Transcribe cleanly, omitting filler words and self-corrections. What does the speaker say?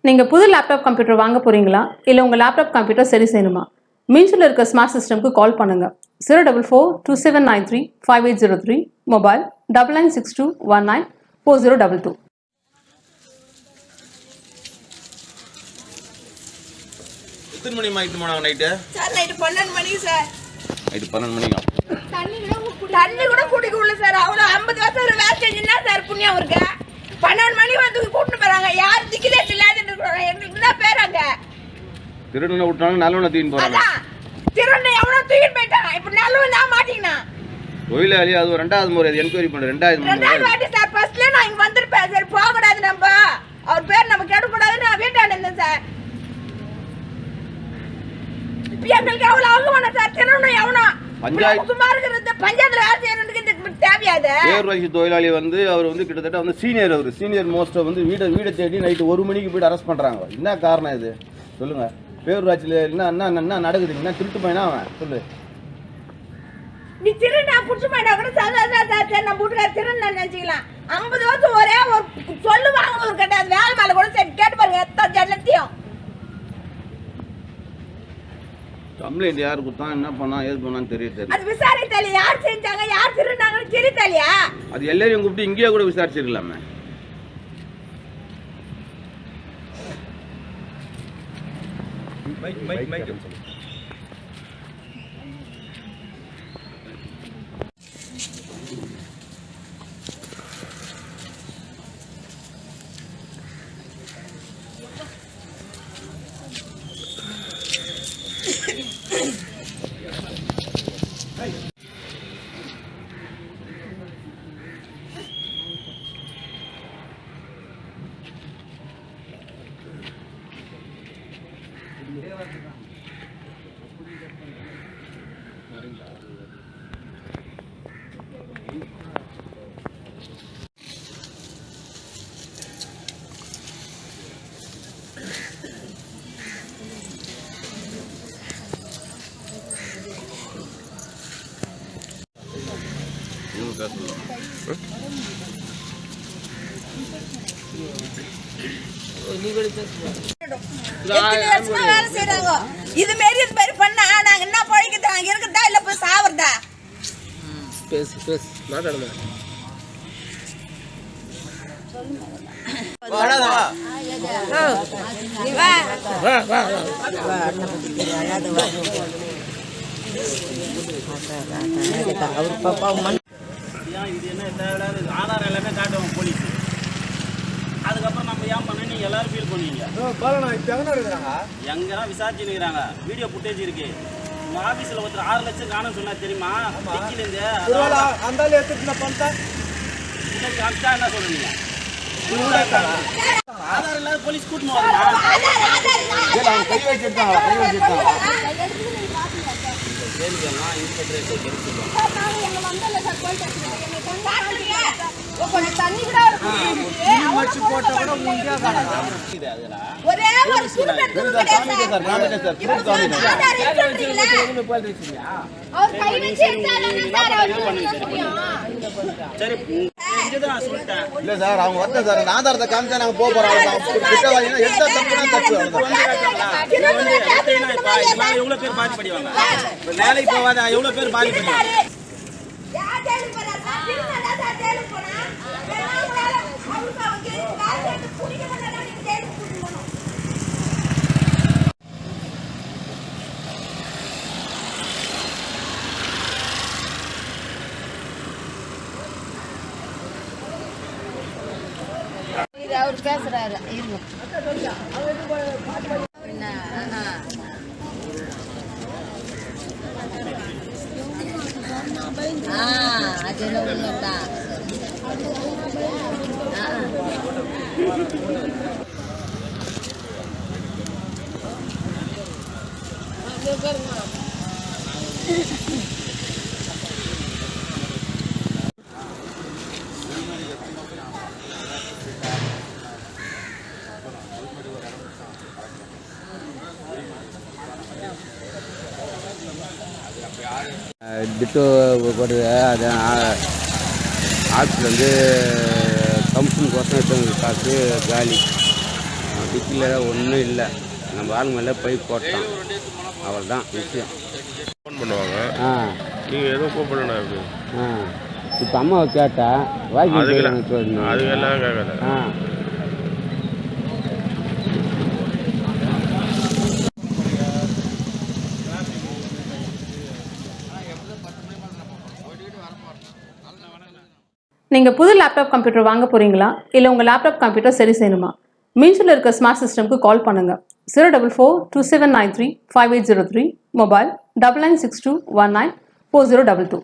நீங்கள் புது laptop computer வாங்க போகிறீங்களா இல்லை உங்கள் லேப்டாப் கம்ப்யூட்டர் சரி செய்யணுமா? மீன்ஸில் இருக்க ஸ்மார்ட் சிஸ்டம்க்கு கால் பண்ணுங்கள். 04427935803, மொபைல் 9962194022. எத்தனை மணி ஆயிட்டு போனாங்க நைட்டு? சார் நைட்டு 12 மணிக்கு சார். நைட்டு 12 மணிக்கு தண்ணி கூட குடிக்கல சார். அவ்வளோ 50 வருஷம் ஒரு வேலை செஞ்சுன்னா சார் புண்ணியம் இருக்கு. 12 மணி வந்து கூட்டிட்டு போறாங்க. யார் திக்கிலே இல்லாத எங்களுக்கு தான் பேராங்க. திருடனை விட்டாங்க, நல்லவனை தூக்கிட்டு போறாங்க. அதான் திருடனை எவ்வளோ தூக்கிட்டு போயிட்டாங்க. இப்போ நல்லவன் தான் மாட்டீங்கன்னா தொழிலாளி அது ரெண்டாவது முறை என்கொயரி பண்ற ரெண்டாவது வாட்டி சார். ஃபர்ஸ்ட்ல நான் இங்க வந்திருப்பேன் சார். போக கூடாது, நம்ம அவர் பேர் நம்ம கேட்க கூடாதுன்னு நான் வீட்டாண்ட இருந்தேன் சார். இப்போ எங்களுக்கு எவ்வளோ ஆகுவான சார். திருடனை எவ்வளோ சும்மா இருக்கிறது பஞ்சாயத்துல வேலை செய்யறதுக்கு தேவையாது. பேரூராட்சி தொழிலாளி வந்து அவர் வந்து கிட்டத்தட்ட வந்து சீனியர் மோஸ்ட் வந்து வீடை தேடி நைட்டு 1 மணிக்கு போயிட்டு அரெஸ்ட் பண்றாங்க. என்ன காரணம் இது சொல்லுங்க? பேரூராட்சியில என்ன நடக்குது? என்ன திருட்டு பையனா அவன்? சொல்லு. நீ திருடா புடிச்சு போயிட்டா கூட சார் நம்ம வீட்டுக்கார திருடன் நினைச்சுக்கலாம். 50 வருஷம் ஒரே ஒரு சொல்லு வாங்க ஒரு கிடையாது. வேலை மேல கூட சரி கேட்டு பாருங்க எத்தனை ஜனத்தையும். கம்ப்ளைண்ட் யார் கொடுத்தா, என்ன பண்ணா, ஏது பண்ணான்னு தெரியுது. அது விசாரித்தாலே யார் செஞ்சாங்க, யார் திருடாங்கன்னு தெரியலையா? அது எல்லாரையும் கூப்பிட்டு இங்கேயே கூட விசாரிச்சிருக்கலாமே. வேலை செய்யறாங்க. இது மாரி பண்ணா நாங்க என்ன பழகிட்டு அங்க இருக்கிறதா இல்ல போய் சாவறதா? மாட்டாடுமா இது என்ன தேவையில்லாத ஆதாரம் எல்லாமே காட்டுவாங்க போலீஸ். அதுக்கப்புறம் நம்ம ஏன் பண்ண நீங்க எல்லாரும் ஃபீல் பண்ணுவீங்க. எங்கெல்லாம் விசாரிச்சு நிற்கிறாங்க. வீடியோ ஃபுட்டேஜ் இருக்கு. உங்க ஆபீஸ்ல ஒருத்தர் 6 லட்சம் காணும் சொன்னா தெரியுமா? டிக்கிலேருந்து காமிச்சா என்ன சொல்றீங்க? ஆதாரம் இல்லாத போலீஸ் கூட்டணும் ஒரே ஒரு சரி சொல்லிட்டேன். இல்ல சார், அவங்க வந்து சார் அந்த ஆதாரத்தை காமிச்சா நாங்க போக போறோம். எடுத்த தப்புனா தப்பு. எவ்வளவு பேர் பாதிப்படைவாங்க? வேலைக்கு போவாத எவ்வளவு பேர் பாதிப்படைவாங்க? அவர் பேசுறாரு. அது உண்மைதான். டிட்டோ போடுறது அது ஆஃபீஸில் வந்து கம்பெனி கோசம் எடுத்து காசு காலி டிக்கில் ஒன்றும் இல்லை. நம்ம ஆளுங்க மேலே போய் போட்டோம், அவள் தான் விஷயம். ஃபோன் பண்ணுவாங்க, ஆ நீங்கள் எதுவும் கூப்பிடணும் அப்படி. ஆ இப்போ அம்மாவை கேட்டா வாக்கிங் சொல்லணும். அதுக்கெல்லாம் கேட்கல. ஆ நீங்கள் புது லேப்டாப் கம்ப்யூட்டர் வாங்க போகிறீங்களா இல்லை உங்கள் லேப்டாப் கம்ப்யூட்டர் சரி செய்யணுமா? மீன்ஸில் இருக்க ஸ்மார்ட் சிஸ்டம்க்கு கால் பண்ணுங்கள். 04427935803, மொபைல் 9962194022.